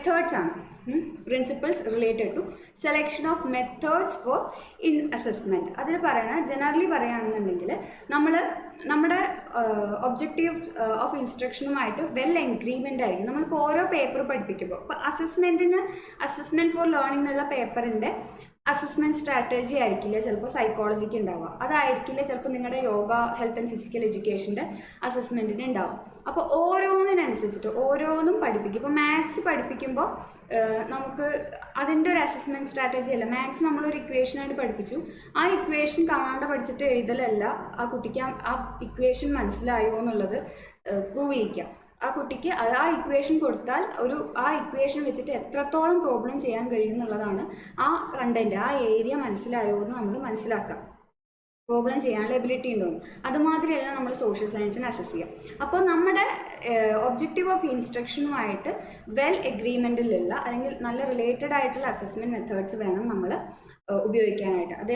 Methods ആണ്. Principles related to selection of methods for in assessment. അതിൽ പറയുന്നത് generally പറയുകയാണെന്നുണ്ടെങ്കിൽ നമ്മുടെ ഒബ്ജക്റ്റീവ് ഓഫ് ഇൻസ്ട്രക്ഷനുമായിട്ട് വെൽ എഗ്രീമെൻ്റ് ആയിരിക്കും. നമ്മളിപ്പോൾ ഓരോ പേപ്പർ പഠിപ്പിക്കുമ്പോൾ ഇപ്പോൾ അസസ്മെൻറ്റ് ഫോർ ലേണിംഗ് എന്നുള്ള പേപ്പറിൻ്റെ അസസ്മെൻറ്റ് സ്ട്രാറ്റജി ആയിരിക്കില്ല ചിലപ്പോൾ സൈക്കോളജിക്ക് ഉണ്ടാവുക, അതായിരിക്കില്ല ചിലപ്പോൾ നിങ്ങളുടെ യോഗ ഹെൽത്ത് ആൻഡ് ഫിസിക്കൽ എഡ്യൂക്കേഷൻ്റെ അസസ്മെൻറ്റിന് ഉണ്ടാവും. അപ്പോൾ ഓരോന്നിനനുസരിച്ചിട്ട് ഓരോന്നും പഠിപ്പിക്കും. ഇപ്പോൾ മാത്സ് പഠിപ്പിക്കുമ്പോൾ നമുക്ക് അതിൻ്റെ ഒരു അസസ്മെൻറ്റ് സ്ട്രാറ്റജി അല്ല. മാത്സ് നമ്മളൊരു ഇക്വേഷനായിട്ട് പഠിപ്പിച്ചു, ആ ഇക്വേഷൻ കാണാണ്ട് പഠിച്ചിട്ട് എഴുതലല്ല, ആ കുട്ടിക്ക് ആ ഇക്വേഷൻ മനസ്സിലായോ എന്നുള്ളത് പ്രൂവ് ചെയ്യിക്കുക. ആ കുട്ടിക്ക് ആ ഇക്വേഷൻ കൊടുത്താൽ ആ ഇക്വേഷൻ വെച്ചിട്ട് എത്രത്തോളം പ്രോബ്ലം ചെയ്യാൻ കഴിയും എന്നുള്ളതാണ്. ആ കണ്ടൻറ്റ് ആ ഏരിയ മനസ്സിലായോ എന്ന് നമ്മൾ മനസ്സിലാക്കാം, പ്രോബ്ലം ചെയ്യാനുള്ള എബിലിറ്റി ഉണ്ടോ. അതുമാതിരിയല്ല നമ്മൾ സോഷ്യൽ സയൻസിന് അസസ് ചെയ്യാം. അപ്പോൾ നമ്മുടെ ഒബ്ജക്റ്റീവ് ഓഫ് ഇൻസ്ട്രക്ഷനുമായിട്ട് വെൽ എഗ്രീമെൻറ്റിലുള്ള അല്ലെങ്കിൽ നല്ല റിലേറ്റഡ് ആയിട്ടുള്ള അസസ്മെൻറ്റ് മെത്തേഡ്സ് വേണം നമ്മൾ ഉപയോഗിക്കാനായിട്ട്.